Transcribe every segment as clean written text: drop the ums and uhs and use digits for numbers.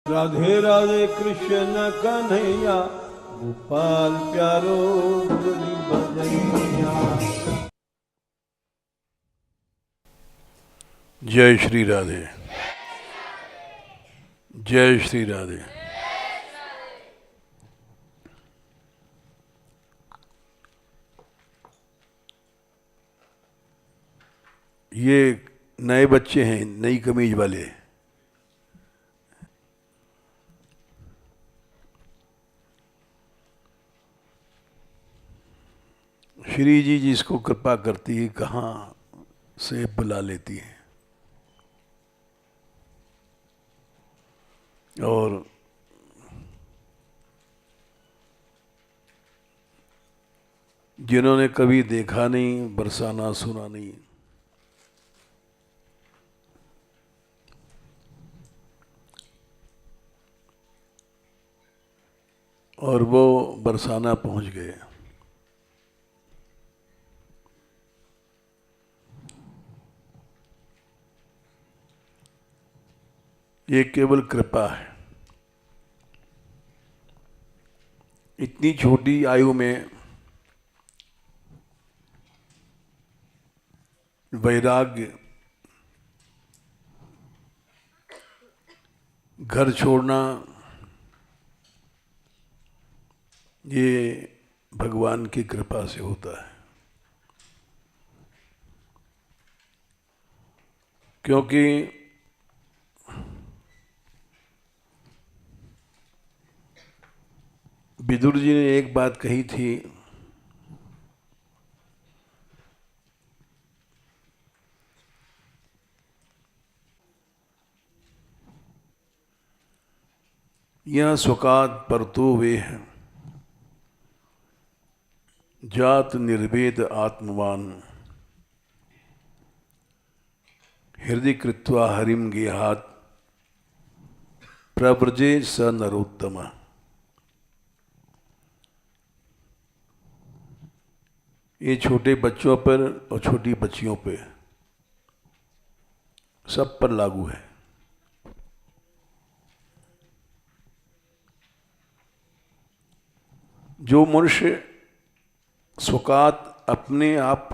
राधे राधे कृष्ण कन्हैया, गोपाल प्यारो मुरली बजैया। जय श्री राधे। जय श्री राधे। ये नए बच्चे हैं, नई कमीज वाले। श्री जी जिसको कृपा करती है कहाँ से बुला लेती है। और जिन्होंने कभी देखा नहीं, बरसाना सुना नहीं, और वो बरसाना पहुंच गए, ये केवल कृपा है। इतनी छोटी आयु में वैराग्य, घर छोड़ना, ये भगवान की कृपा से होता है। क्योंकि विदुर जी ने एक बात कही थी, यह सुकात परतो वे हैं, जात निर्वेद आत्मवान, हृदय कृत्वा हरिम गेहात, प्रव्रजे स नरोत्तम। ये छोटे बच्चों पर और छोटी बच्चियों पे, सब पर लागू है। जो मनुष्य सुकात अपने आप,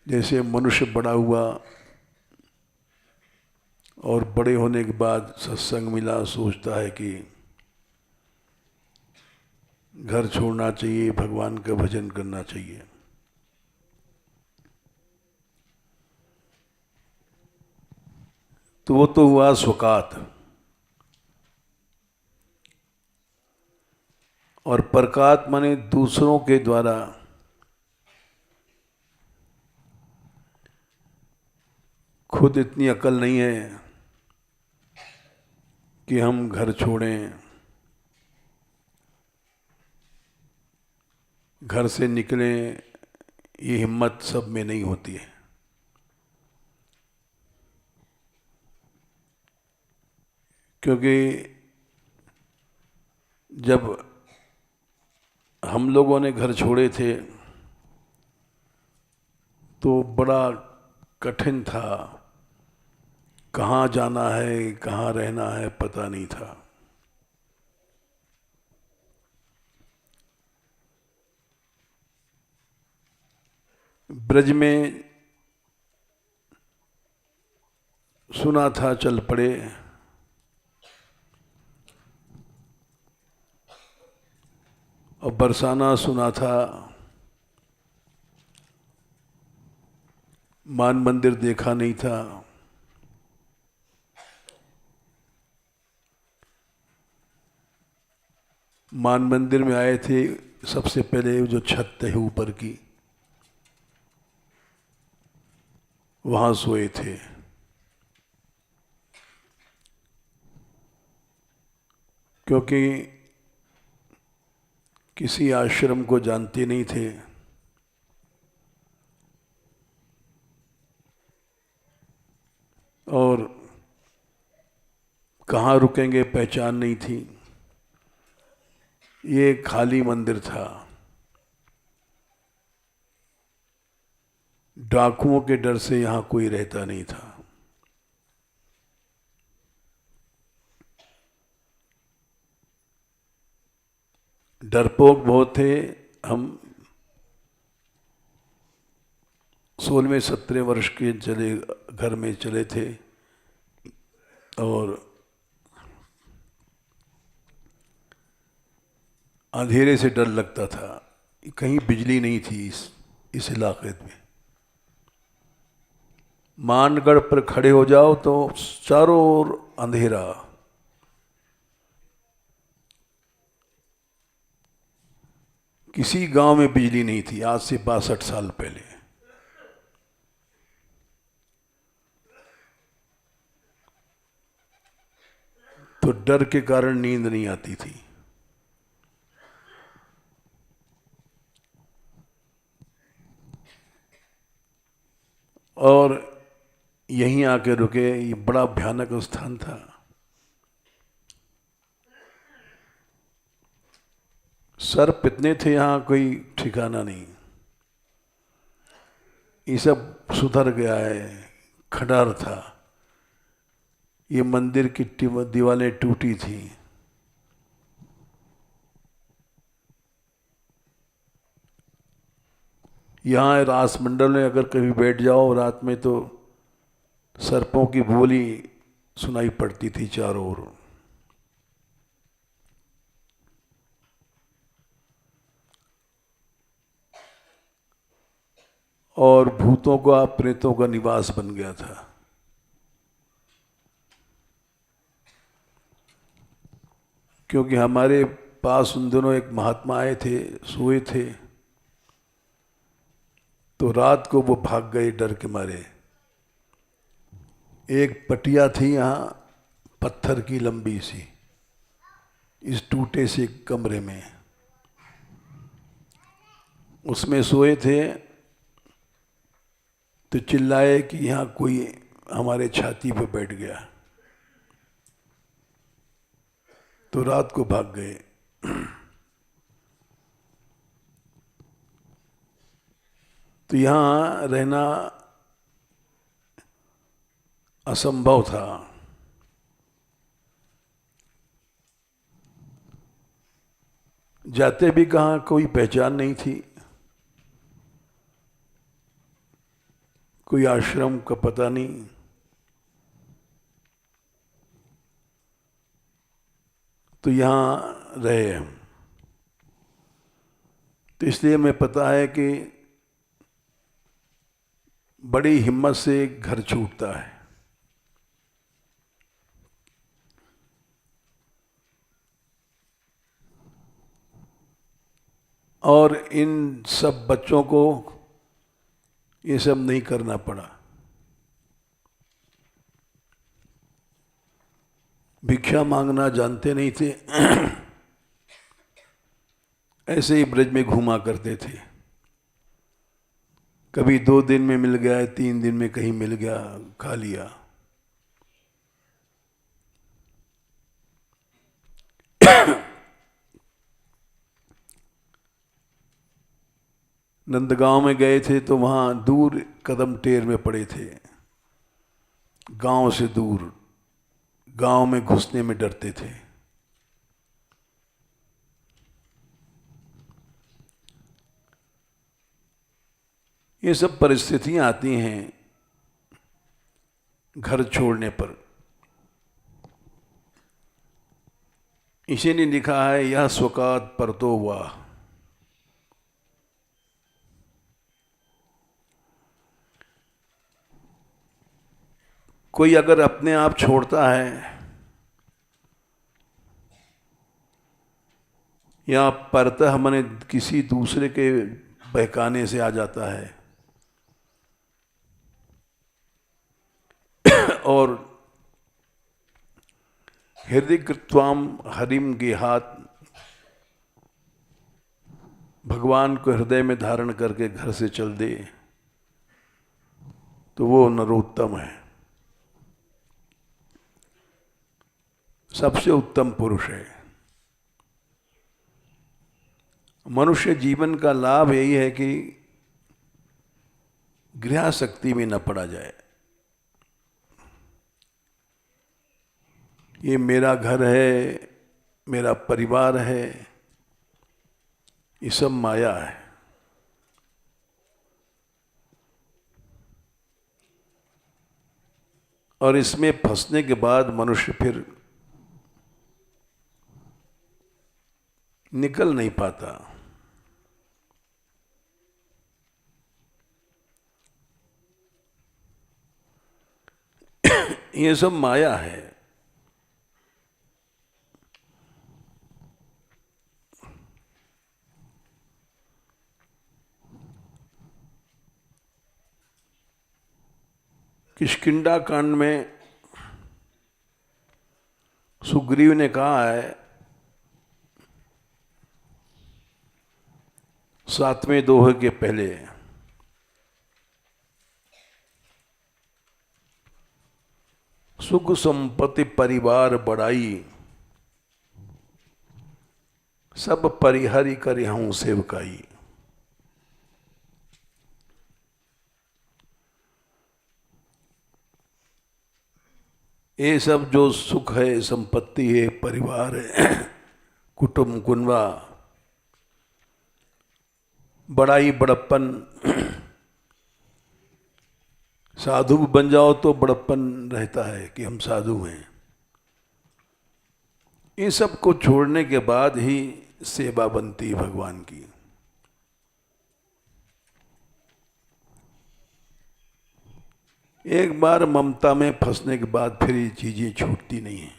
जैसे मनुष्य बड़ा हुआ और बड़े होने के बाद सत्संग मिला, सोचता है कि घर छोड़ना चाहिए, भगवान का भजन करना चाहिए, तो वो तो हुआ सुकात। और परकात माने दूसरों के द्वारा खुद इतनी अकल नहीं है कि हम घर छोड़ें, घर से निकलें, ये हिम्मत सब में नहीं होती है। क्योंकि जब हम लोगों ने घर छोड़े थे तो बड़ा कठिन था, कहाँ जाना है, कहाँ रहना है, पता नहीं था। ब्रज में सुना था चल पड़े, और बरसाना सुना था, मान मंदिर देखा नहीं था। मान मंदिर में आए थे, सबसे पहले जो छत है ऊपर की, वहां सोए थे। क्योंकि किसी आश्रम को जानते नहीं थे, और कहाँ रुकेंगे पहचान नहीं थी। ये खाली मंदिर था, डाकुओं के डर से यहाँ कोई रहता नहीं था। डरपोक बहुत थे। हम 16वें-17 वर्ष के चले घर में चले थे और अंधेरे से डर लगता था। कहीं बिजली नहीं थी इस इलाके में। मानगढ़ पर खड़े हो जाओ तो चारों ओर अंधेरा। किसी गांव में बिजली नहीं थी आज से 62 साल पहले। तो डर के कारण नींद नहीं आती थी। और यहीं आके रुके। ये बड़ा भयानक स्थान था। सर्प इतने थे यहाँ कोई ठिकाना नहीं। ये सब सुधर गया है। खंडार था। ये मंदिर की दीवारें टूटी थी। यहाँ रासमंडल में अगर कभी बैठ जाओ रात में तो सर्पों की बोली सुनाई पड़ती थी चारों ओर। और भूतों का प्रेतों का निवास बन गया था। क्योंकि हमारे पास उन दिनों एक महात्मा आए थे, सोए थे, तो रात को वो भाग गए डर के मारे। एक पटिया थी यहाँ पत्थर की लंबी सी, इस टूटे से कमरे में, उसमें सोए थे। तो चिल्लाए कि यहाँ कोई हमारे छाती पे बैठ गया। तो रात को भाग गए। तो यहाँ रहना असंभव था। जाते भी कहाँ, कोई पहचान नहीं थी, कोई आश्रम का पता नहीं। तो यहाँ रहे हम। तो इसलिए हमें पता है कि बड़ी हिम्मत से घर छूटता है। और इन सब बच्चों को ये सब नहीं करना पड़ा। भिक्षा मांगना जानते नहीं थे। ऐसे ही ब्रज में घूमा करते थे। कभी 2 दिन में मिल गया, 3 दिन में कहीं मिल गया, खा लिया। नंदगांव में गए थे तो वहाँ दूर कदम टेर में पड़े थे, गांव से दूर। गांव में घुसने में डरते थे। ये सब परिस्थितियां आती हैं घर छोड़ने पर। इसी ने लिखा है, यह स्वकात परतो वाह। कोई अगर अपने आप छोड़ता है या परतः माने किसी दूसरे के बहकाने से आ जाता है और हृदय कृत्वाम हरिम गेहात, भगवान को हृदय में धारण करके घर से चल दे, तो वो नरोत्तम है, सबसे उत्तम पुरुष है। मनुष्य जीवन का लाभ यही है कि गृहासक्ति में न पड़ा जाए। ये मेरा घर है, मेरा परिवार है, ये सब माया है। और इसमें फंसने के बाद मनुष्य फिर निकल नहीं पाता। ये सब माया है। किष्किंधा कांड में सुग्रीव ने कहा है 7वें दोहे के पहले, सुख संपत्ति परिवार बढ़ाई, सब परिहरि करिहूं सेवकाई। ये सब जो सुख है, संपत्ति है, परिवार है, कुटुंब कुनवा, बड़ाई बड़प्पन, साधु बन जाओ तो बड़प्पन रहता है कि हम साधु हैं। इन सब को छोड़ने के बाद ही सेवा बनती है भगवान की। एक बार ममता में फंसने के बाद फिर ये चीजें छूटती नहीं हैं।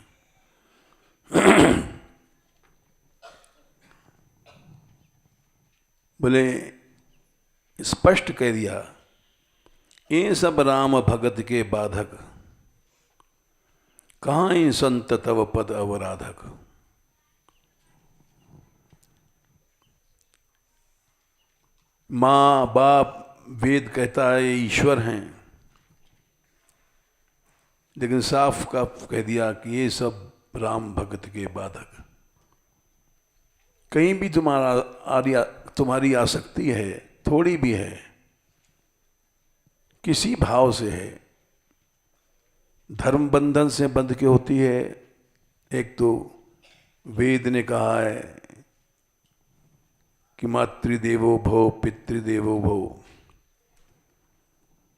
बोले स्पष्ट कह दिया, ये सब राम भगत के बाधक, कहाँ ही संत तव पद अवराधक। माँ बाप वेद कहता है ईश्वर हैं, लेकिन साफ का कह दिया कि ये सब राम भगत के बाधक। कहीं भी तुम्हारी आसक्ति है, थोड़ी भी है, किसी भाव से है, धर्म बंधन से बंध के होती है। एक तो वेद ने कहा है कि मातृदेवो भव पितृदेवो भव,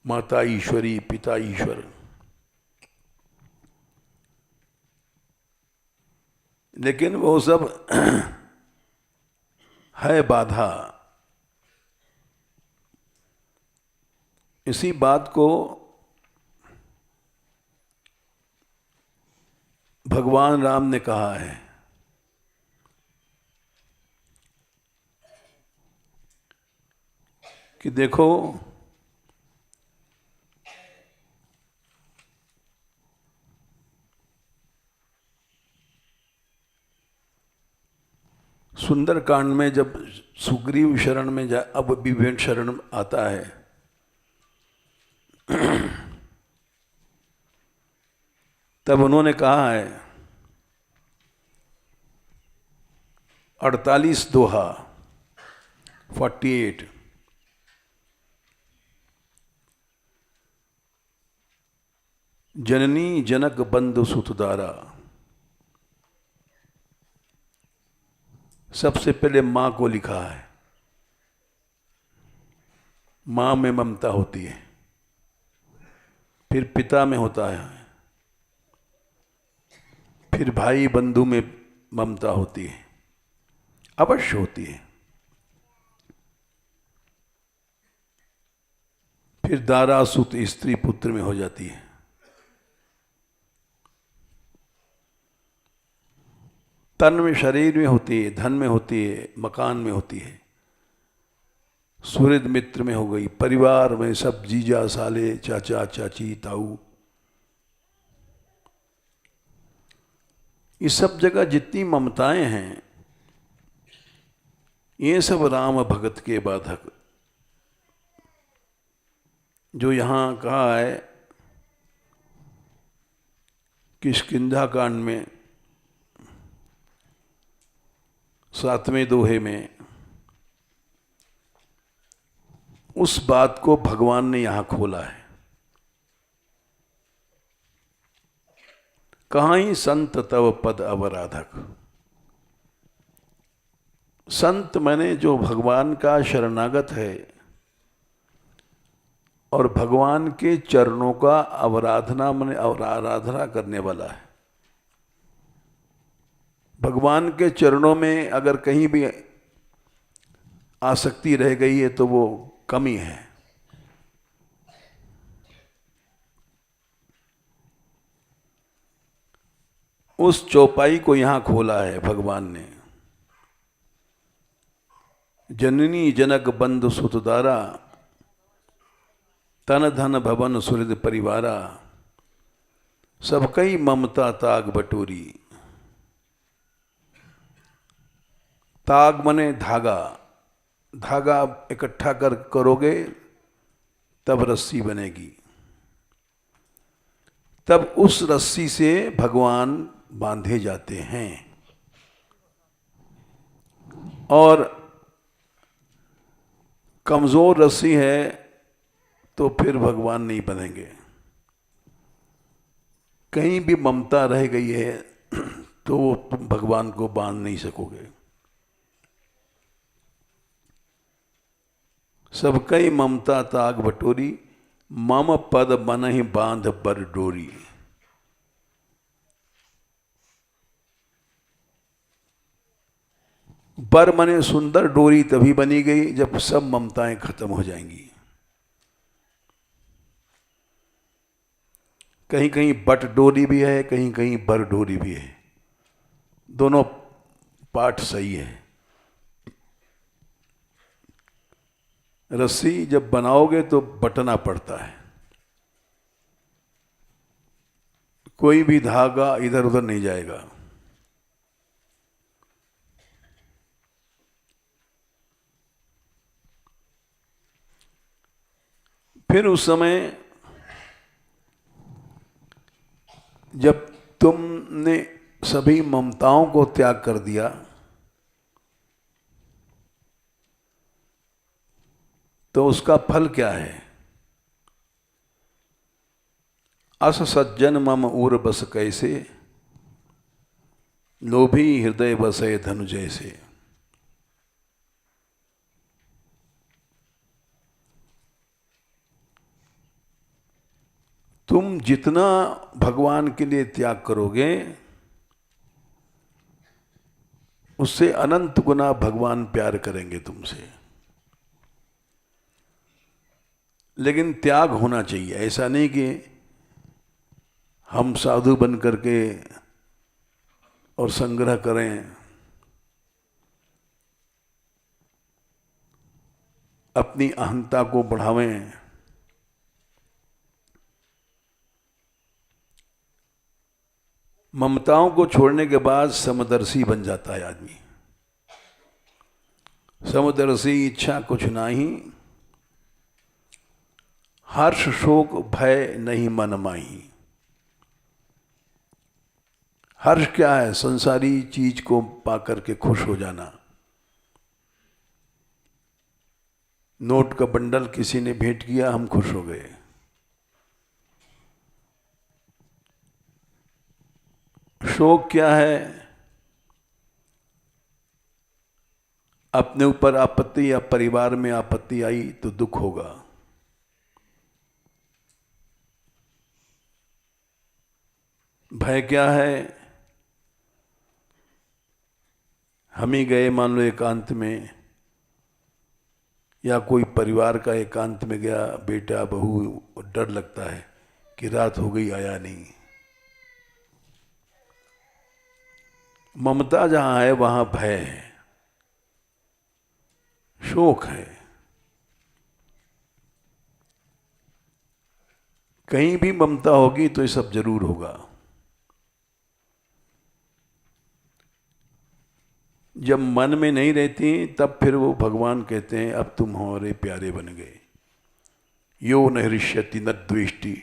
माता ईश्वरी पिता ईश्वर। लेकिन वो सब है बाधा। इसी बात को भगवान राम ने कहा है कि देखो सुंदरकांड में जब सुग्रीव शरण में अब विभीषण शरण आता है, तब उन्होंने कहा है 48 दोहा 48, जननी जनक बंधु सुतदारा। सबसे पहले मां को लिखा है। मां में ममता होती है, फिर पिता में होता है, फिर भाई बंधु में ममता होती है, अवश्य होती है। फिर दारा सुत स्त्री पुत्र में हो जाती है। तन में शरीर में होती है, धन में होती है, मकान में होती है, सुहृद मित्र में हो गई, परिवार में सब जीजा साले चाचा चाची ताऊ, इस सब जगह जितनी ममताएं हैं ये सब राम भगत के बाधक। जो यहाँ कहा है किष्किंधा कांड में 7वें दोहे में, उस बात को भगवान ने यहां खोला है। कहाँ ही संत तव पद अवराधक। संत मैंने जो भगवान का शरणागत है और भगवान के चरणों का अवराधना मैंने आराधना करने वाला है। भगवान के चरणों में अगर कहीं भी आसक्ति रह गई है तो वो कमी है। उस चौपाई को यहां खोला है भगवान ने। जननी जनक बंधु सुतदारा, तन धन भवन सुहृद परिवारा, सब कई ममता ताग बटोरी। ताग मने धागा, धागा इकट्ठा करोगे तब रस्सी बनेगी, तब उस रस्सी से भगवान बांधे जाते हैं। और कमजोर रस्सी है तो फिर भगवान नहीं बनेंगे। कहीं भी ममता रह गई है तो वो तुम भगवान को बांध नहीं सकोगे। सब कई ममता ताग बटोरी, मम पद बनहि बांध बर डोरी। बर मने सुंदर, डोरी तभी बनी गई जब सब ममताएं खत्म हो जाएंगी। कहीं कहीं बट डोरी भी है, कहीं कहीं बर डोरी भी है। दोनों पाठ सही है। रस्सी जब बनाओगे तो बटना पड़ता है, कोई भी धागा इधर उधर नहीं जाएगा। फिर उस समय जब तुमने सभी ममताओं को त्याग कर दिया तो उसका फल क्या है? अस सज्जन मम उर बस कैसे, लोभी हृदय बसे धनु जैसे। तुम जितना भगवान के लिए त्याग करोगे उससे अनंत गुना भगवान प्यार करेंगे तुमसे। लेकिन त्याग होना चाहिए। ऐसा नहीं कि हम साधु बन करके और संग्रह करें, अपनी अहंता को बढ़ावें। ममताओं को छोड़ने के बाद समदर्शी बन जाता है आदमी। समदर्शी इच्छा कुछ नाही, हर्ष शोक भय नहीं मन माही। हर्ष क्या है? संसारी चीज को पाकर के खुश हो जाना। नोट का बंडल किसी ने भेंट किया, हम खुश हो गए। शोक क्या है? अपने ऊपर आपत्ति या परिवार में आपत्ति आई तो दुख होगा। भय क्या है? हम ही गए मान लो एकांत में, या कोई परिवार का एकांत में गया, बेटा बहू, डर लगता है कि रात हो गई आया नहीं। ममता जहां है वहां भय है, शोक है। कहीं भी ममता होगी तो ये सब जरूर होगा। जब मन में नहीं रहती तब फिर वो भगवान कहते हैं अब तुम हमारे प्यारे बन गए। यो न हृष्यति न द्वेष्टि।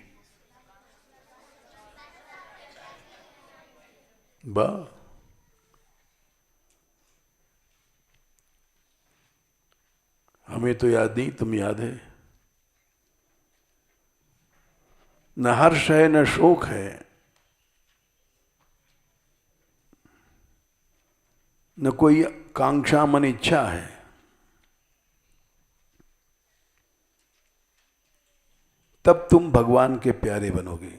वाह, हमें तो याद नहीं, तुम याद है। न हर्ष है न शोक है, न कोई कांक्षा मन इच्छा है। तब तुम भगवान के प्यारे बनोगे।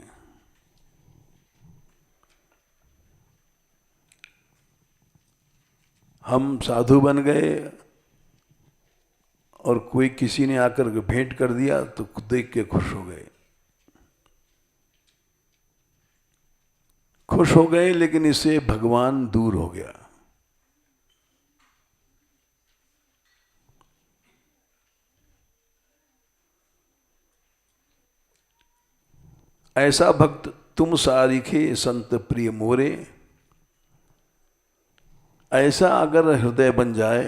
हम साधु बन गए और कोई किसी ने आकर के भेंट कर दिया तो देख के खुश हो गए। खुश हो गए, लेकिन इससे भगवान दूर हो गया। ऐसा भक्त तुम सारिखे संत प्रिय मोरे। ऐसा अगर हृदय बन जाए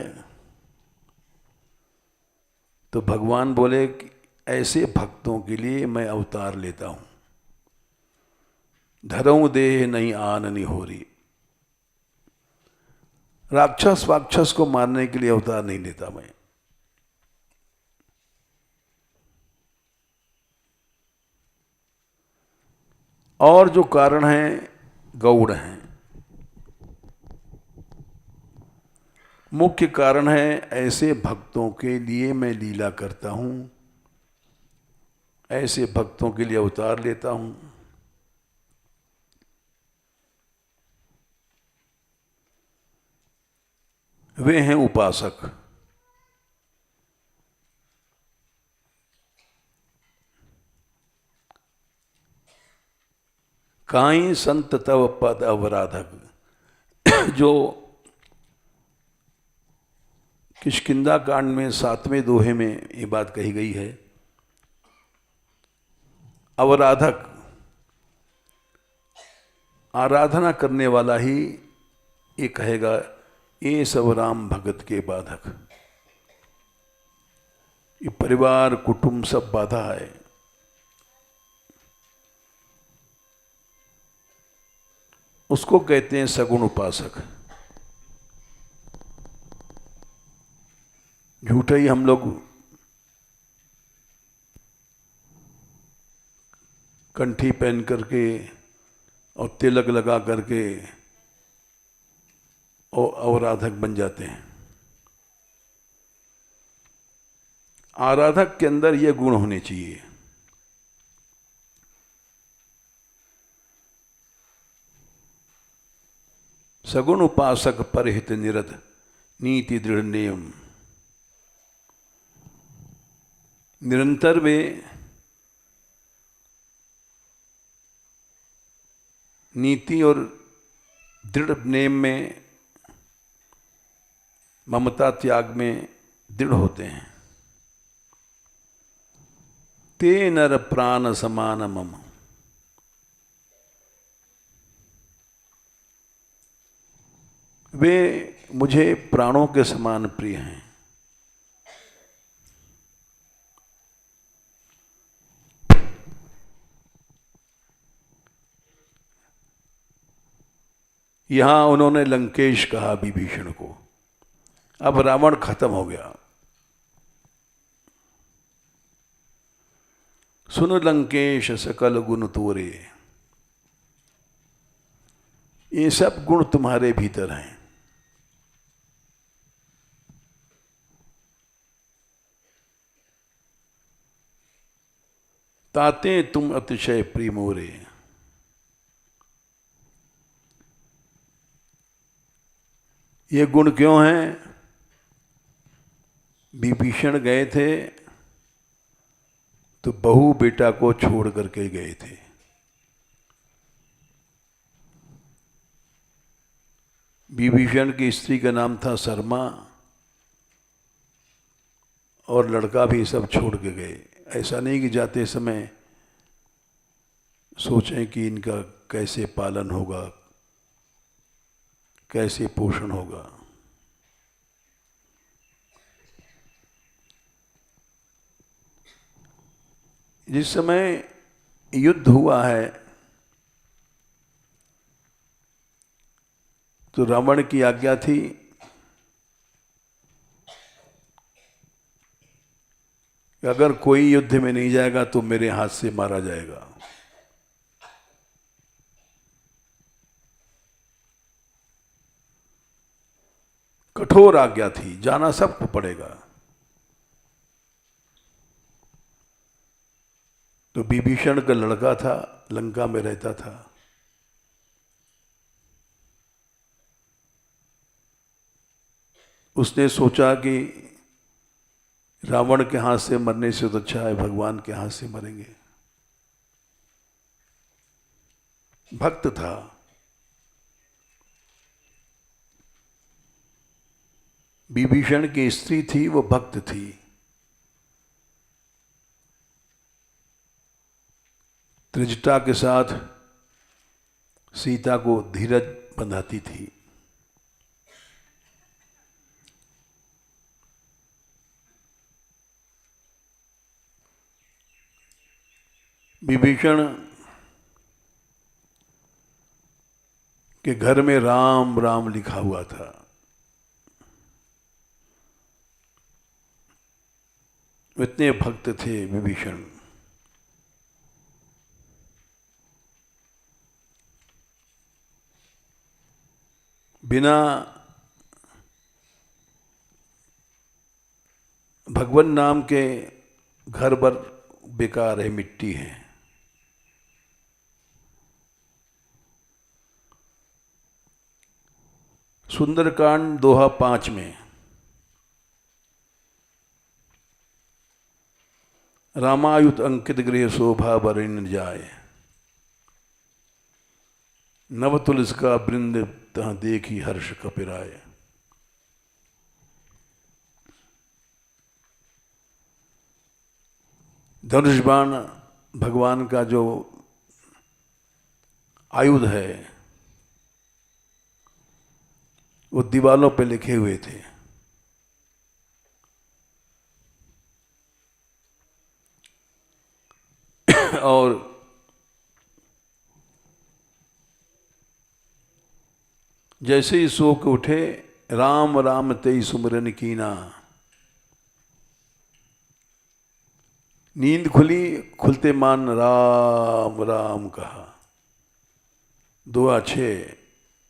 तो भगवान बोले कि ऐसे भक्तों के लिए मैं अवतार लेता हूं। धरऊं देह नहीं आननी हो रही। राक्षस वाक्षस को मारने के लिए अवतार नहीं लेता मैं। और जो कारण है गौड़ हैं। मुख्य कारण है ऐसे भक्तों के लिए मैं लीला करता हूं, ऐसे भक्तों के लिए अवतार लेता हूं। वे हैं उपासक। काई संत तव पद अवराधक। जो किष्किंधा कांड में 7वें दोहे में ये बात कही गई है। अवराधक, आराधना करने वाला ही ये कहेगा ये सब राम भगत के बाधक। ये परिवार कुटुंब सब बाधा है। उसको कहते हैं सगुण उपासक। झूठे ही हम लोग कंठी पहन करके और तिलक लगा करके और आराधक बन जाते हैं। आराधक के अंदर ये गुण होने चाहिए। सगुण उपासक परहित निरत नीति दृढ़ नियम। निरंतर वे नीति और दृढ़ नेम में, ममता त्याग में दृढ़ होते हैं। ते नर प्राण समान मम। वे मुझे प्राणों के समान प्रिय हैं। यहां उन्होंने लंकेश कहा विभीषण को। अब रावण खत्म हो गया। सुन लंकेश सकल गुण तोरे। ये सब गुण तुम्हारे भीतर हैं। ताते तुम अतिशय प्रिय मोरे। ये गुण क्यों हैं? विभीषण गए थे तो बहू बेटा को छोड़ करके गए थे। विभीषण की स्त्री का नाम था शर्मा और लड़का भी सब छोड़ के गए। ऐसा नहीं कि जाते समय सोचें कि इनका कैसे पालन होगा, कैसे पोषण होगा। जिस समय युद्ध हुआ है तो रावण की आज्ञा थी कि अगर कोई युद्ध में नहीं जाएगा तो मेरे हाथ से मारा जाएगा। कठोर आज्ञा थी, जाना सबको पड़ेगा। तो विभीषण का लड़का था, लंका में रहता था। उसने सोचा कि रावण के हाथ से मरने से तो अच्छा है भगवान के हाथ से मरेंगे। भक्त था। विभीषण की स्त्री थी, वो भक्त थी। त्रिजटा के साथ सीता को धीरज बंधाती थी। विभीषण के घर में राम राम लिखा हुआ था। इतने भक्त थे विभीषण। बिना भगवान नाम के घर भर बेकार है, मिट्टी है। सुंदरकांड दोहा 5 में रामायुत अंकित गृह शोभा बरन जाए, नव तुलस का वृंद तहाँ देखी हर्ष कपिराए। धनुष बाण भगवान का जो आयुध है वो दीवालों पे लिखे हुए थे। और जैसे ही सो के उठे, राम राम तेई सुमिरन कीना। नींद खुली, खुलते मान राम राम कहा। दुआ 6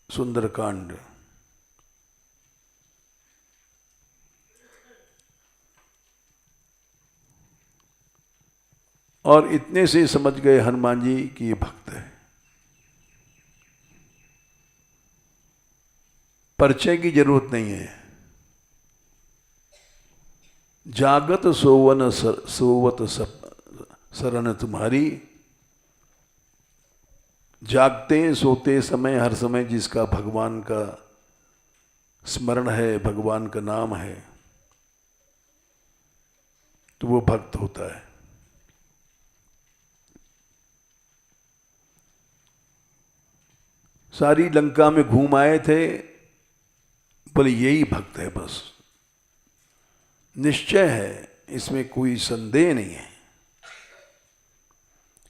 सुंदरकांड। और इतने से समझ गए हनुमान जी कि ये भक्त है। परिचय की जरूरत नहीं है। जागत सोवन सोवत शरण तुम्हारी। जागते सोते समय हर समय जिसका भगवान का स्मरण है, भगवान का नाम है, तो वो भक्त होता है। सारी लंका में घूम आए थे, बोले यही भक्त है, बस निश्चय है, इसमें कोई संदेह नहीं है।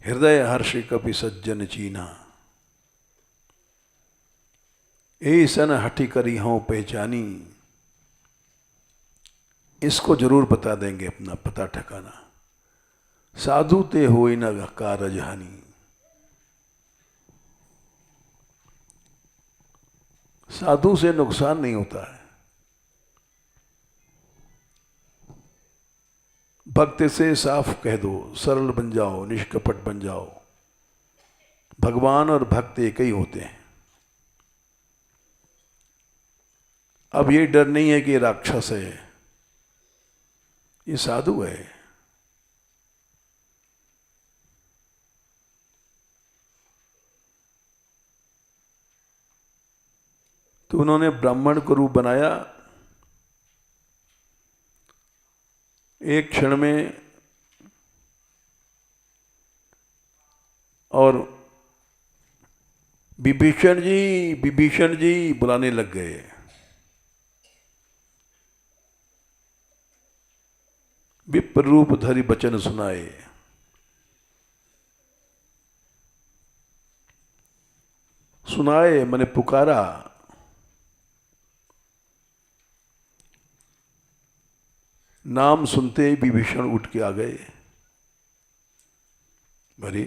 हृदय हर्ष कपि सज्जन चीना, ऐसन हठी करी हों पहचानी। इसको जरूर बता देंगे अपना पता ठिकाना। साधु ते होई न कारज हानि। साधु से नुकसान नहीं होता है। भक्त से साफ कह दो, सरल बन जाओ, निष्कपट बन जाओ। भगवान और भक्त एक ही होते हैं। अब ये डर नहीं है कि राक्षस है, ये साधु है। तो उन्होंने ब्राह्मण को रूप बनाया। एक क्षण में और विभीषण जी बुलाने लग गए। विप्र रूप धरि बचन सुनाए। सुनाए मैंने पुकारा। नाम सुनते ही विभीषण उठ के आ गए। अरे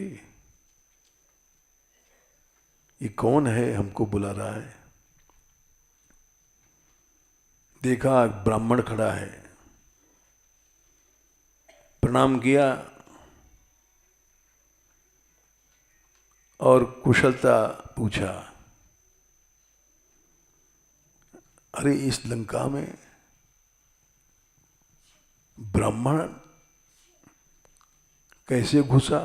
ये कौन है, हमको बुला रहा है? देखा ब्राह्मण खड़ा है, प्रणाम किया और कुशलता पूछा। अरे इस लंका में ब्राह्मण कैसे घुसा?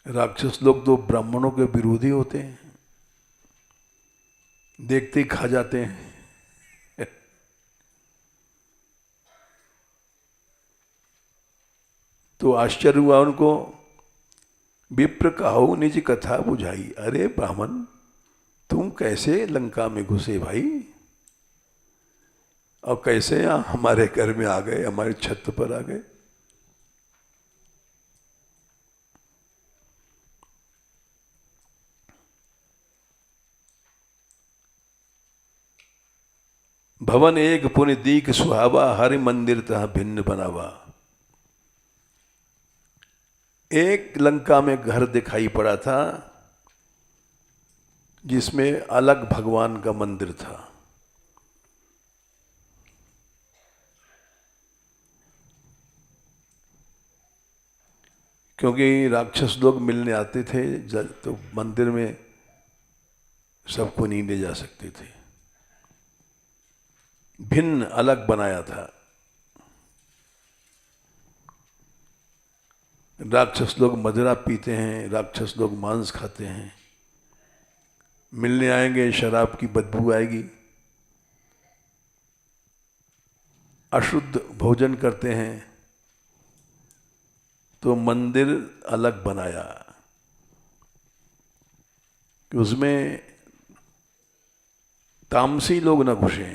राक्षस लोग तो ब्राह्मणों के विरोधी होते हैं, देखते ही खा जाते हैं। तो आश्चर्य हुआ उनको। विप्र कहो निज कथा बुझाई। अरे ब्राह्मण, तुम कैसे लंका में घुसे भाई, और कैसे यहाँ हमारे घर में आ गए, हमारे छत पर आ गए? भवन एक पुनि दीक सुहावा, हरि मंदिर तह भिन्न बनावा। एक लंका में घर दिखाई पड़ा था जिसमें अलग भगवान का मंदिर था। क्योंकि राक्षस लोग मिलने आते थे तो मंदिर में सबको नहीं ले जा सकते थे, भिन्न अलग बनाया था। राक्षस लोग मदिरा पीते हैं, राक्षस लोग मांस खाते हैं, मिलने आएंगे शराब की बदबू आएगी, अशुद्ध भोजन करते हैं। तो मंदिर अलग बनाया कि उसमें तामसी लोग न घुसे।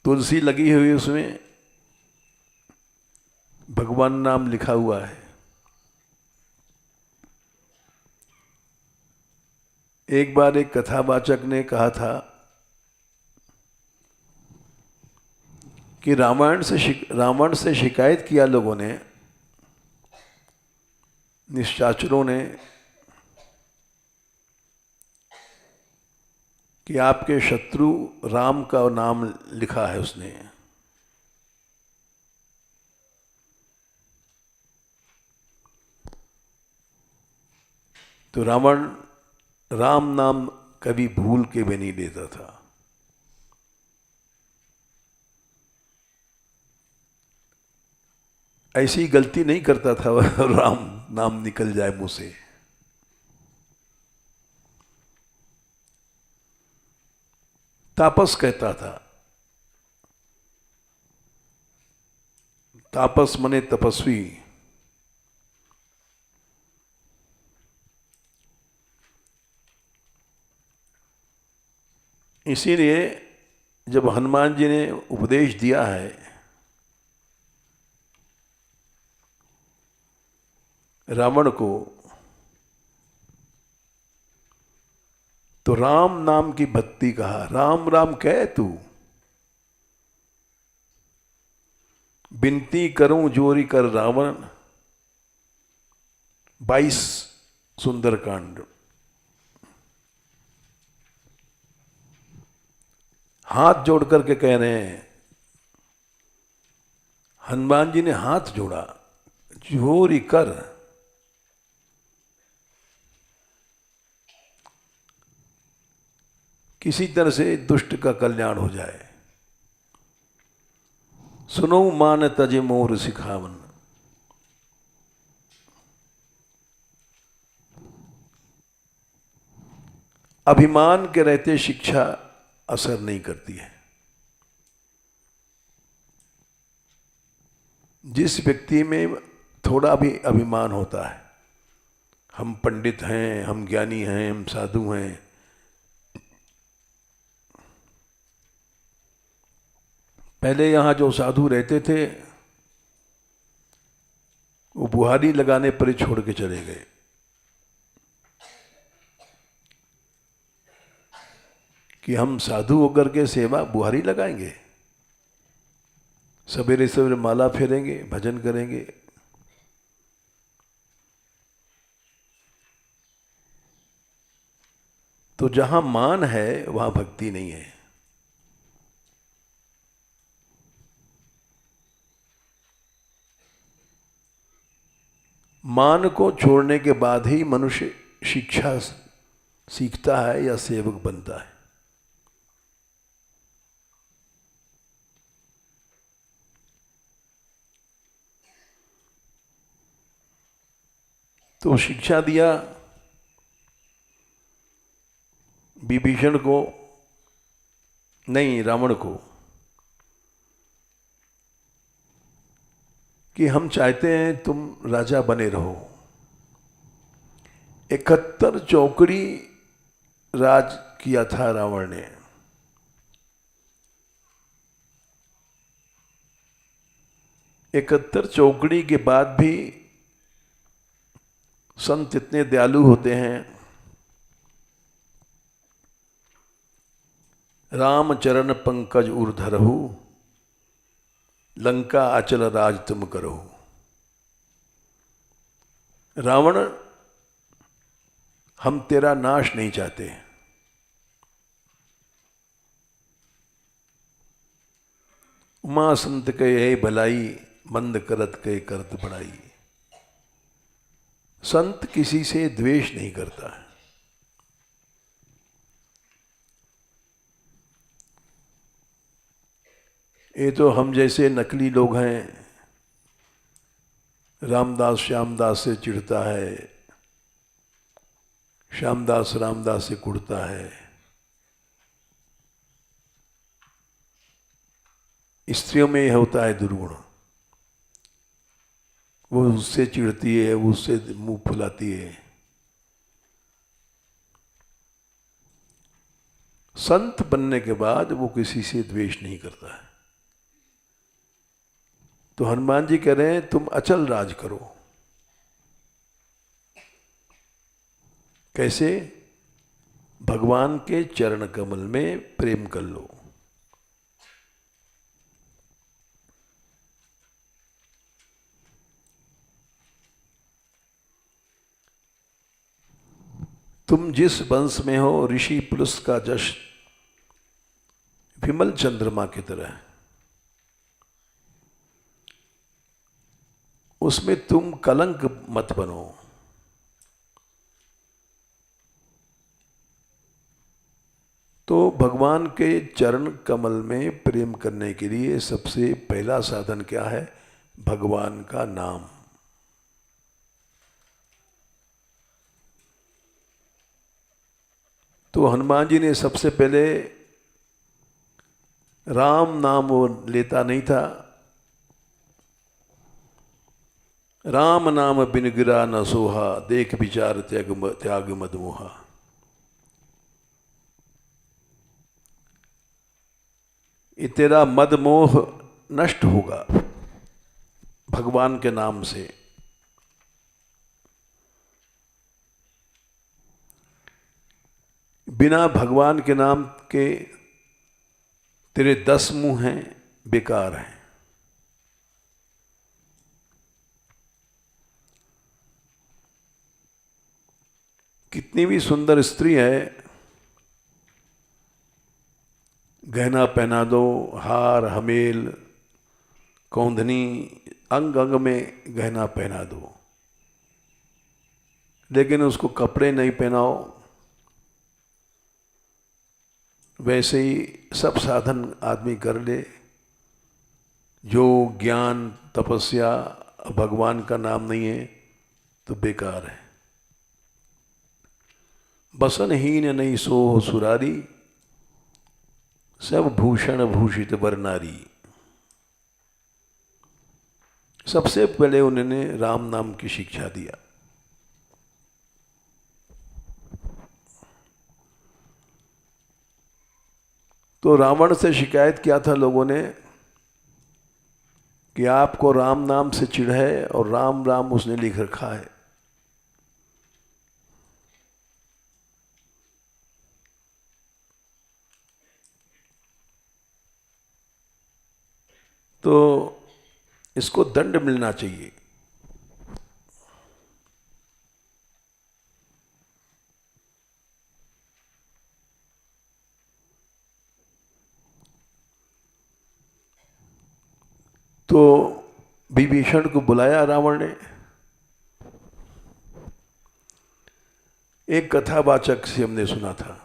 तुलसी लगी हुई, उसमें भगवान नाम लिखा हुआ है। एक बार एक कथावाचक ने कहा था कि रावण से शिकायत किया लोगों ने, निशाचरों ने, कि आपके शत्रु राम का नाम लिखा है उसने। तो रावण राम नाम कभी भूल के भी नहीं लेता था। ऐसी गलती नहीं करता था राम नाम निकल जाए मुंह से। तापस कहता था, तापस मने तपस्वी। इसीलिए जब हनुमान जी ने उपदेश दिया है रावण को, तो राम नाम की भक्ति कहा। राम राम कह तू, बिनती करूं जोरी कर रावण, 22 सुंदरकांड। हाथ जोड़ करके कह रहे हैं, हनुमान जी ने हाथ जोड़ा, जोरी कर। किसी तरह से दुष्ट का कल्याण हो जाए। सुनो मान तजे मोर सिखावन। अभिमान के रहते शिक्षा असर नहीं करती है। जिस व्यक्ति में थोड़ा भी अभिमान होता है, हम पंडित हैं, हम ज्ञानी हैं, हम साधु हैं, पहले यहाँ जो साधु रहते थे वो बुहारी लगाने पर ही छोड़ के चले गए। कि हम साधु होकर के सेवा बुहारी लगाएंगे, सवेरे सवेरे माला फेरेंगे, भजन करेंगे, तो जहां मान है वहां भक्ति नहीं है। मान को छोड़ने के बाद ही मनुष्य शिक्षा सीखता है या सेवक बनता है। तो शिक्षा दिया विभीषण को, नहीं रावण को, कि हम चाहते हैं तुम राजा बने रहो। 71 चौकड़ी राज किया था रावण ने। इकहत्तर चौकड़ी के बाद भी संत इतने दयालु होते हैं। राम चरण पंकज उर्धरहु, लंका अचल राज तुम करो। रावण, हम तेरा नाश नहीं चाहते। उमा संत कहे भलाई, मंद करत कहे करत बड़ाई। संत किसी से द्वेष नहीं करता है। ये तो हम जैसे नकली लोग हैं, रामदास श्यामदास से चिढ़ता है, श्यामदास रामदास से कुढ़ता है। स्त्रियों में यह होता है दुर्गुण, वो उससे चिढ़ती है, वो उससे मुंह फुलाती है। संत बनने के बाद वो किसी से द्वेष नहीं करता है। तो हनुमान जी कह रहे हैं तुम अचल राज करो। कैसे? भगवान के चरण कमल में प्रेम कर लो। तुम जिस वंश में हो, ऋषि पुरुष का जश विमल चंद्रमा की तरह, उसमें तुम कलंक मत बनो। तो भगवान के चरण कमल में प्रेम करने के लिए सबसे पहला साधन क्या है? भगवान का नाम। तो हनुमान जी ने सबसे पहले राम नाम वो लेता नहीं था। राम नाम बिन गिरा न सोहा, देख विचार त्याग मद मोहा। ये तेरा मद मोह नष्ट होगा भगवान के नाम से। बिना भगवान के नाम के तेरे 10 मुंह हैं, बेकार हैं। कितनी भी सुंदर स्त्री है, गहना पहना दो, हार हमेल कौंधनी, अंग अंग में गहना पहना दो, लेकिन उसको कपड़े नहीं पहनाओ, वैसे ही सब साधन आदमी कर ले, जो ज्ञान तपस्या भगवान का नाम नहीं है तो बेकार है। बसनहीन नहीं सोह सुरारी, सब भूषण भूषित वर नारी। सबसे पहले उन्होंने राम नाम की शिक्षा दिया। तो रावण से शिकायत किया था लोगों ने कि आपको राम नाम से चिढ़ है, और राम राम उसने लिख रखा है। तो इसको दंड मिलना चाहिए। तो विभीषण को बुलाया रावण ने। एक कथावाचक से हमने सुना था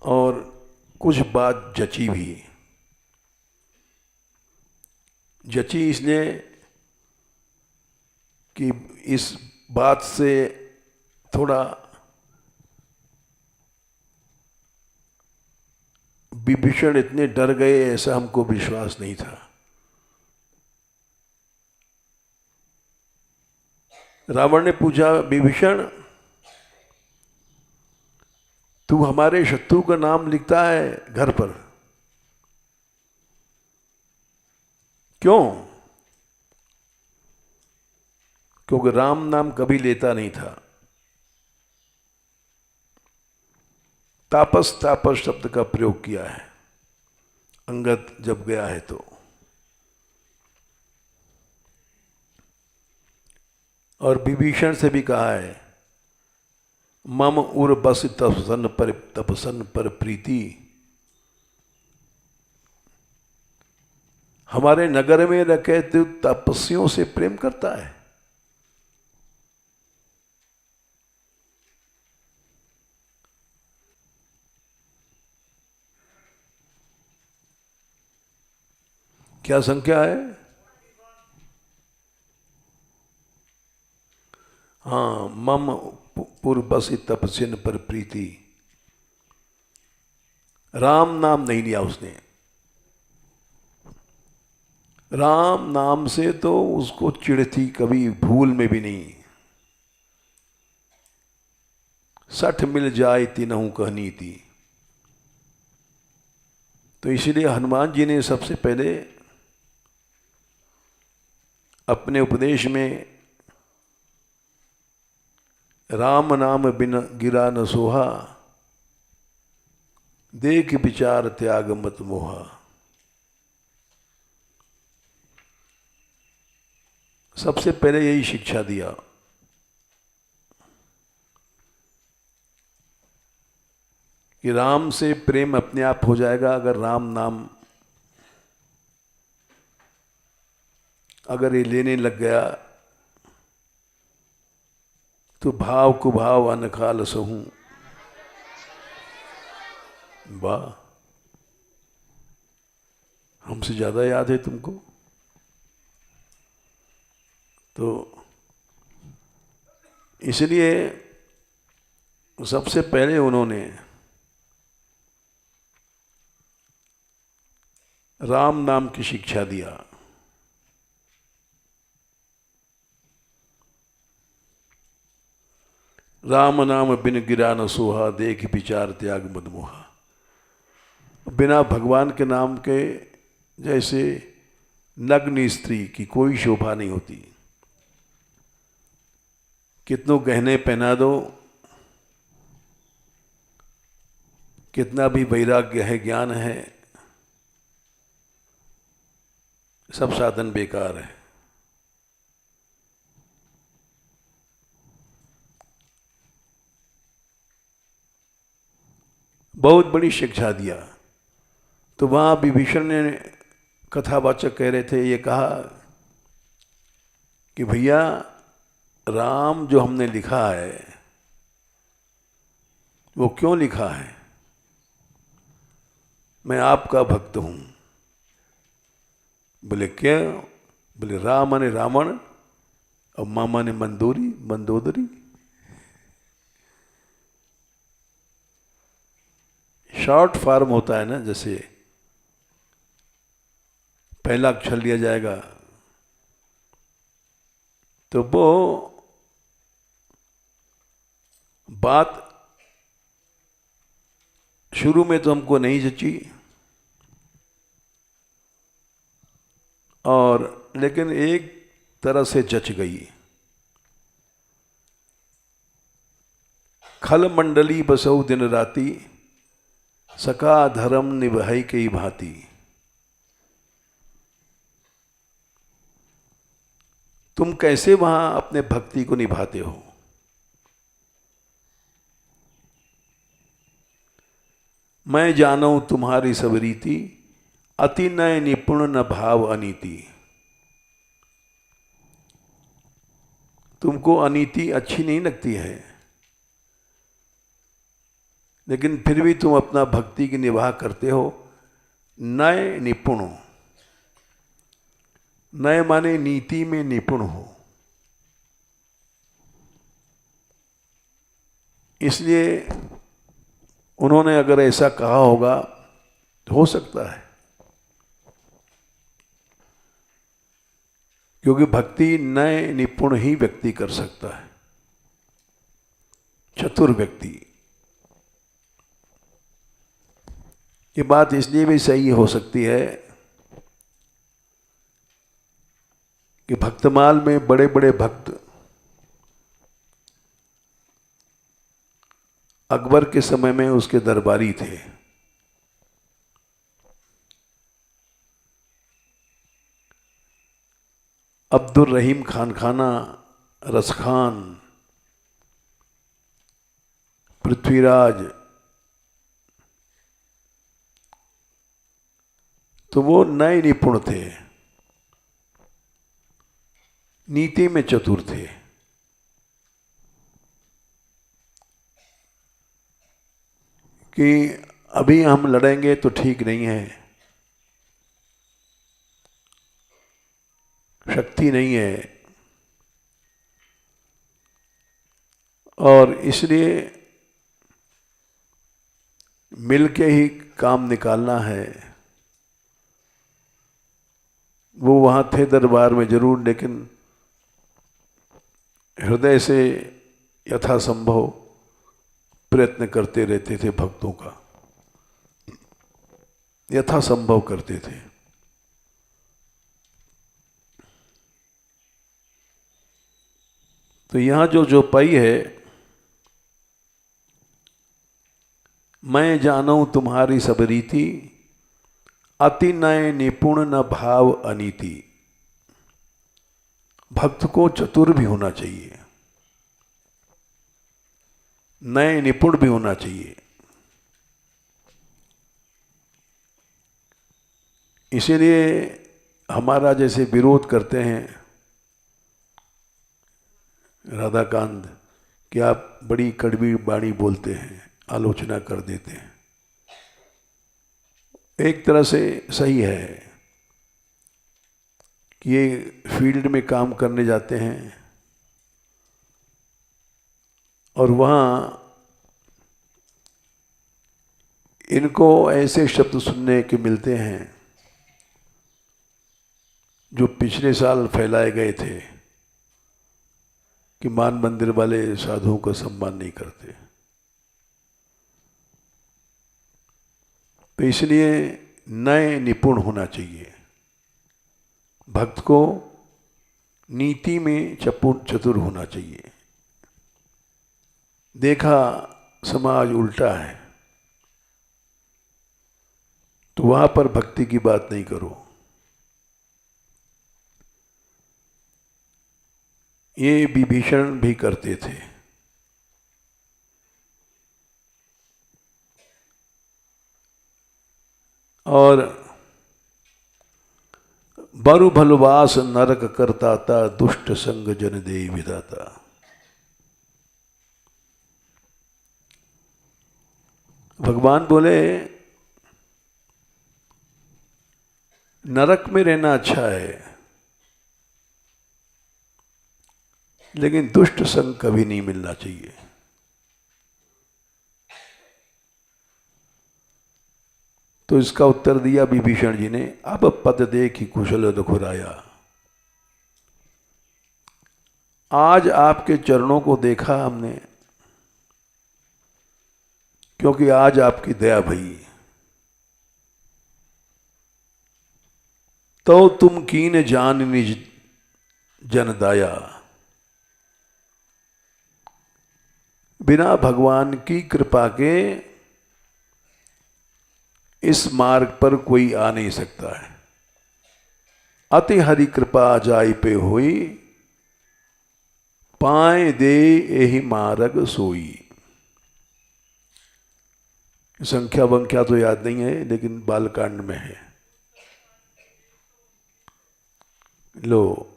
और कुछ बात जची भी। जची इसलिए कि इस बात से थोड़ा विभीषण इतने डर गए ऐसा हमको विश्वास नहीं था। रावण ने पूछा, विभीषण तू हमारे शत्रु का नाम लिखता है घर पर, क्यों? क्योंकि राम नाम कभी लेता नहीं था। तापस तापस शब्द का प्रयोग किया है अंगद जब गया है तो। और विभीषण से भी कहा है, मम उर बस तपसन पर प्रीति। हमारे नगर में रखे तो तपस्वियों से प्रेम करता है। क्या संख्या है? हाँ, मम पूर्वसी तपस्विन पर प्रीति। राम नाम नहीं लिया उसने। राम नाम से तो उसको चिढ़ थी, कभी भूल में भी नहीं। 60 मिल जाए तीनहु कहनी थी। तो इसलिए हनुमान जी ने सबसे पहले अपने उपदेश में राम नाम बिन गिरा न सोहा, देख विचार त्याग मत मोहा। सबसे पहले यही शिक्षा दिया। कि राम से प्रेम अपने आप हो जाएगा अगर राम नाम अगर ये लेने लग गया तो भाव कुभाव अनकाल सहूं। वाह, हमसे ज्यादा याद है तुमको। तो इसलिए सबसे पहले उन्होंने राम नाम की शिक्षा दिया। राम नाम बिन गिरा न सोहा, देख विचार त्याग मद मोहा। बिना भगवान के नाम के जैसे नग्न स्त्री की कोई शोभा नहीं होती। कितनों गहने पहना दो, कितना भी वैराग्य है, ज्ञान है, सब साधन बेकार है। बहुत बड़ी शिक्षा दिया। तो वहां विभीषण ने, कथावाचक कह रहे थे, ये कहा कि भैया राम जो हमने लिखा है वो क्यों लिखा है? मैं आपका भक्त हूं। बोले क्या? बोले राम माने रावण और माँ माने मंदोदरी। शॉर्ट फॉर्म होता है ना, जैसे पहला अक्षर लिया जाएगा तो वो बात शुरू में तो हमको नहीं जची, और लेकिन एक तरह से जच गई। खल मंडली बसौ दिन राती, सका धर्म निभाई कई भांति। तुम कैसे वहां अपने भक्ति को निभाते हो? मैं जानूं तुम्हारी सब रीति, अति नय निपुण न भाव अनीति। तुमको अनीति अच्छी नहीं लगती है, लेकिन फिर भी तुम अपना भक्ति की निर्वाह करते हो। नय निपुण हो, नय माने नीति में निपुण हो। इसलिए उन्होंने अगर ऐसा कहा होगा तो हो सकता है, क्योंकि भक्ति नय निपुण ही व्यक्ति कर सकता है, चतुर व्यक्ति। ये बात इसलिए भी सही हो सकती है कि भक्तमाल में बड़े बड़े भक्त अकबर के समय में उसके दरबारी थे। अब्दुल रहीम खानखाना, रसखान, पृथ्वीराज, तो वो नए निपुण थे, नीति में चतुर थे। कि अभी हम लड़ेंगे तो ठीक नहीं है, शक्ति नहीं है, और इसलिए मिल के ही काम निकालना है। वो वहाँ थे दरबार में जरूर, लेकिन हृदय से यथासंभव प्रयत्न करते रहते थे, भक्तों का यथासंभव करते थे। तो यहाँ जो पई है, मैं जानूं तुम्हारी सब रीति, अति नय निपुण न भाव अनीति। भक्त को चतुर भी होना चाहिए, नए निपुण भी होना चाहिए। इसीलिए हमारा जैसे विरोध करते हैं राधाकांत कि आप बड़ी कड़वी बाणी बोलते हैं, आलोचना कर देते हैं, एक तरह से सही है कि ये फील्ड में काम करने जाते हैं और वहाँ इनको ऐसे शब्द सुनने के मिलते हैं जो पिछले साल फैलाए गए थे कि मान मंदिर वाले साधुओं का सम्मान नहीं करते। तो इसलिए नए निपुण होना चाहिए, भक्त को नीति में चतुर होना चाहिए। देखा समाज उल्टा है तो वहां पर भक्ति की बात नहीं करो। ये विभीषण भी करते थे। और बरु भलवास नरक करताता, दुष्ट संग जन दे विधाता। भगवान बोले नरक में रहना अच्छा है, लेकिन दुष्ट संग कभी नहीं मिलना चाहिए। तो इसका उत्तर दिया विभीषण जी ने, अब पद देखि कुशल रघुराया। आज आपके चरणों को देखा हमने, क्योंकि आज आपकी दया भई। तो तुम कीन जान निज जन दाया। बिना भगवान की कृपा के इस मार्ग पर कोई आ नहीं सकता है। अति हरि कृपा जाय पे होई, पाए दे यही मार्ग सोई। संख्या वंख्या तो याद नहीं है, लेकिन बालकांड में है। लो,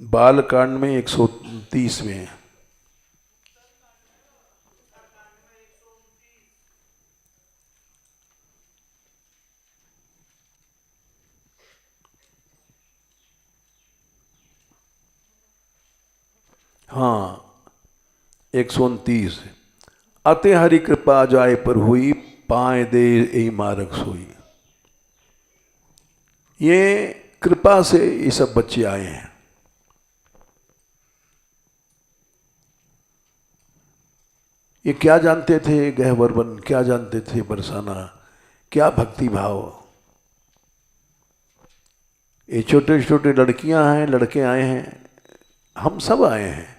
बालकांड में 130 में है। हाँ, 129। अते हरि कृपा जाय पर हुई, पाए दे यही मार्ग सोई। ये कृपा से ये सब बच्चे आए हैं। ये क्या जानते थे गहवर्वन, क्या जानते थे बरसाना, क्या भक्ति भाव। ये छोटे छोटे लड़कियां हैं, लड़के आए हैं, हम सब आए हैं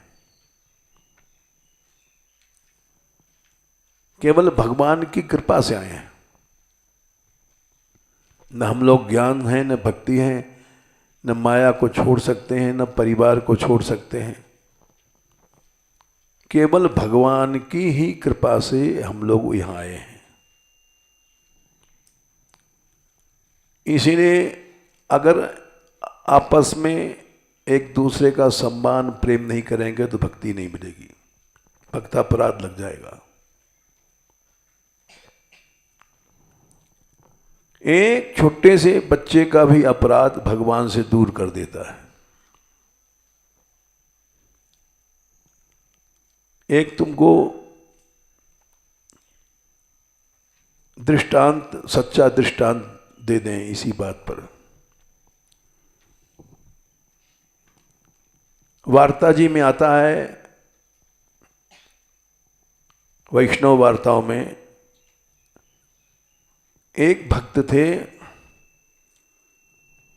केवल भगवान की कृपा से आए हैं। न हम लोग ज्ञान हैं, न भक्ति है, न माया को छोड़ सकते हैं, न परिवार को छोड़ सकते हैं। केवल भगवान की ही कृपा से हम लोग यहां आए हैं। इसीलिए अगर आपस में एक दूसरे का सम्मान प्रेम नहीं करेंगे तो भक्ति नहीं मिलेगी, भक्तापराध लग जाएगा। एक छोटे से बच्चे का भी अपराध भगवान से दूर कर देता है। एक तुमको दृष्टांत, सच्चा दृष्टांत दे दें इसी बात पर। वार्ता जी में आता है, वैष्णव वार्ताओं में, एक भक्त थे,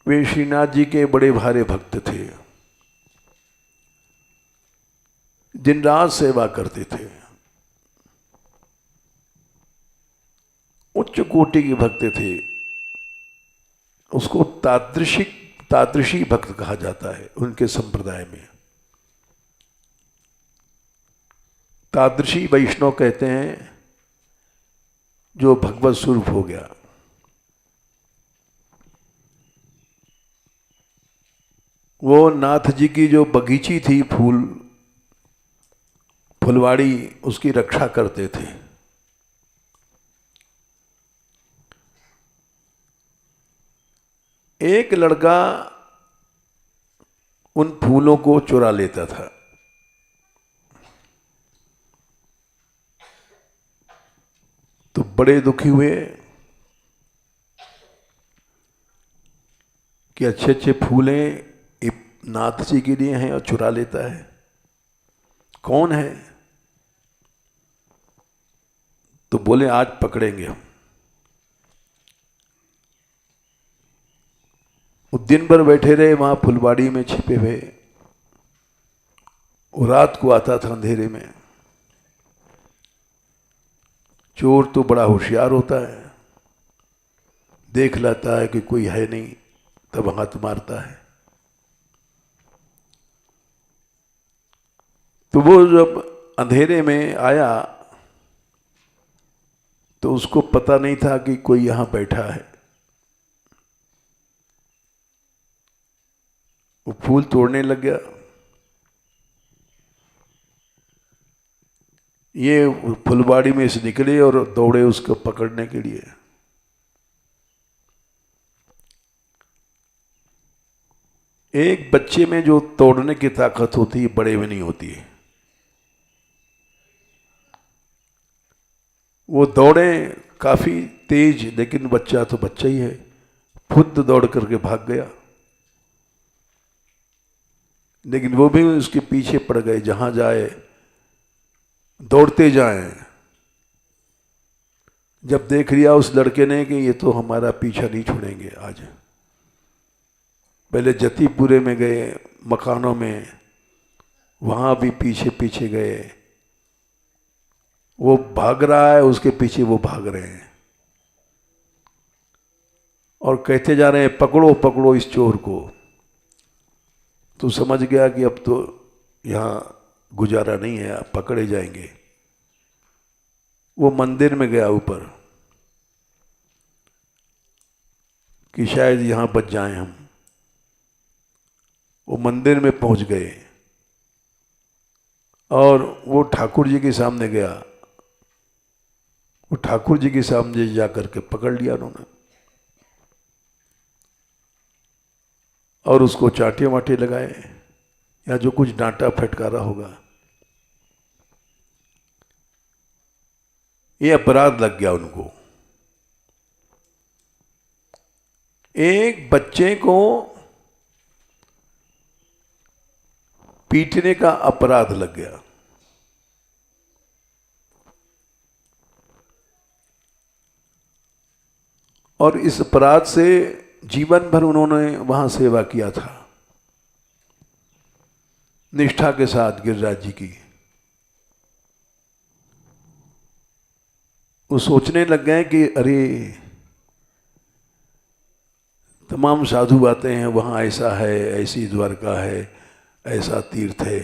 वे श्रीनाथ जी के बड़े भारे भक्त थे, दिन रात सेवा करते थे, उच्च कोटि के भक्त थे। उसको तादृशी भक्त कहा जाता है उनके संप्रदाय में। तादृशी वैष्णव कहते हैं जो भगवत स्वरूप हो गया। वो नाथ जी की जो बगीची थी, फुलवाड़ी, उसकी रक्षा करते थे। एक लड़का उन फूलों को चुरा लेता था। तो बड़े दुखी हुए कि अच्छे अच्छे फूल हैं, नाथ जी के लिए हैं और चुरा लेता है, कौन है? तो बोले आज पकड़ेंगे हम। वो दिन भर बैठे रहे वहां फुलवाड़ी में छिपे हुए। वो रात को आता था अंधेरे में। चोर तो बड़ा होशियार होता है, देख लेता है कि कोई है नहीं, तब हाथ मारता है। तो वो जब अंधेरे में आया तो उसको पता नहीं था कि कोई यहां बैठा है। वो फूल तोड़ने लग गया। ये फुलवाड़ी में से निकले और दौड़े उसको पकड़ने के लिए। एक बच्चे में जो तोड़ने की ताकत होती है, बड़े में नहीं होती है। वो दौड़े काफी तेज, लेकिन बच्चा तो बच्चा ही है, खुद दौड़ करके भाग गया। लेकिन वो भी उसके पीछे पड़ गए, जहां जाए दौड़ते जाएं। जब देख लिया उस लड़के ने कि ये तो हमारा पीछा नहीं छोड़ेंगे आज, पहले जतीपुरे में गए, मकानों में, वहां भी पीछे पीछे गए। वो भाग रहा है, उसके पीछे वो भाग रहे हैं और कहते जा रहे हैं पकड़ो पकड़ो इस चोर को। तो समझ गया कि अब तो यहाँ गुजारा नहीं है, आप पकड़े जाएंगे। वो मंदिर में गया ऊपर कि शायद यहां बच जाएं हम। वो मंदिर में पहुंच गए और वो ठाकुर जी के सामने गया। वो ठाकुर जी के सामने जाकर के पकड़ लिया उन्होंने और उसको चाटे वाटे लगाए या जो कुछ डांटा फटकारा होगा। ये अपराध लग गया उनको। एक बच्चे को पीटने का अपराध लग गया। और इस अपराध से जीवन भर उन्होंने वहां सेवा किया था निष्ठा के साथ गिरिराज जी की। वो सोचने लग गए कि अरे तमाम साधु आते हैं वहाँ, ऐसा है, ऐसी द्वारका है, ऐसा तीर्थ है।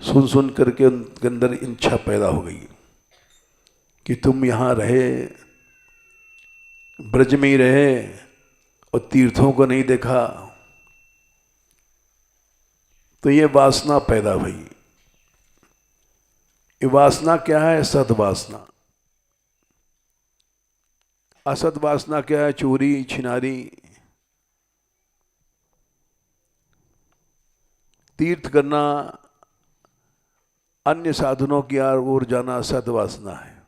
सुन सुन करके उनके अंदर इच्छा पैदा हो गई कि तुम यहाँ रहे, ब्रज में ही रहे और तीर्थों को नहीं देखा। तो ये वासना पैदा हुई। ये वासना क्या है? सद्वासना। असद वासना क्या है? चोरी छिनारी, तीर्थ करना, अन्य साधनों की ओर जाना सद्वासना है।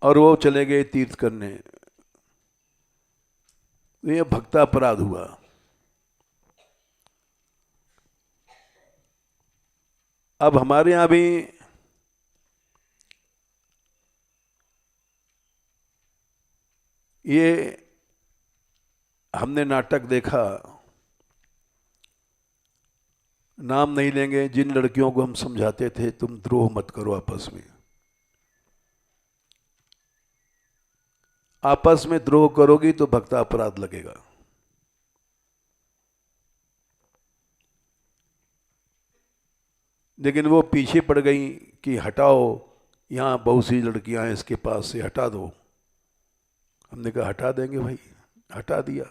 और वो चले गए तीर्थ करने। ये भक्तापराध हुआ। अब हमारे यहां भी ये हमने नाटक देखा, नाम नहीं लेंगे, जिन लड़कियों को हम समझाते थे तुम द्रोह मत करो आपस में। आपस में द्रोह करोगी तो भक्ता अपराध लगेगा। लेकिन वो पीछे पड़ गई कि हटाओ, यहां बहुत सी लड़कियां हैं, इसके पास से हटा दो। हमने कहा हटा देंगे भाई, हटा दिया।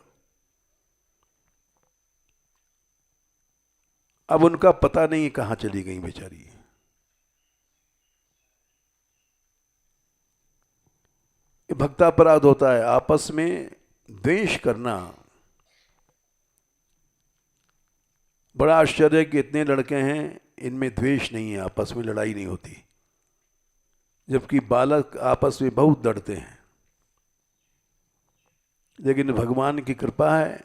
अब उनका पता नहीं कहां चली गई बेचारी। भक्तापराध होता है, आपस में द्वेष करना। बड़ा आश्चर्य है कि इतने लड़के हैं, इनमें द्वेष नहीं है, आपस में लड़ाई नहीं होती, जबकि बालक आपस में बहुत लड़ते हैं। लेकिन भगवान की कृपा है,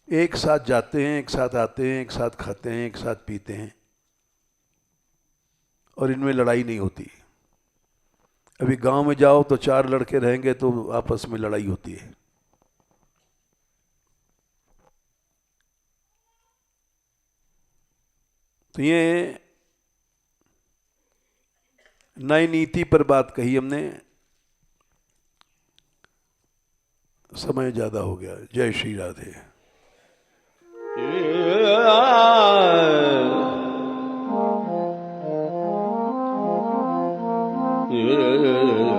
एक साथ जाते हैं, एक साथ आते हैं, एक साथ खाते हैं, एक साथ पीते हैं और इनमें लड़ाई नहीं होती। अभी गांव में जाओ तो 4 लड़के रहेंगे तो आपस में लड़ाई होती है। तो ये नई नीति पर बात कही हमने। समय ज्यादा हो गया। जय श्री राधे। Yeah.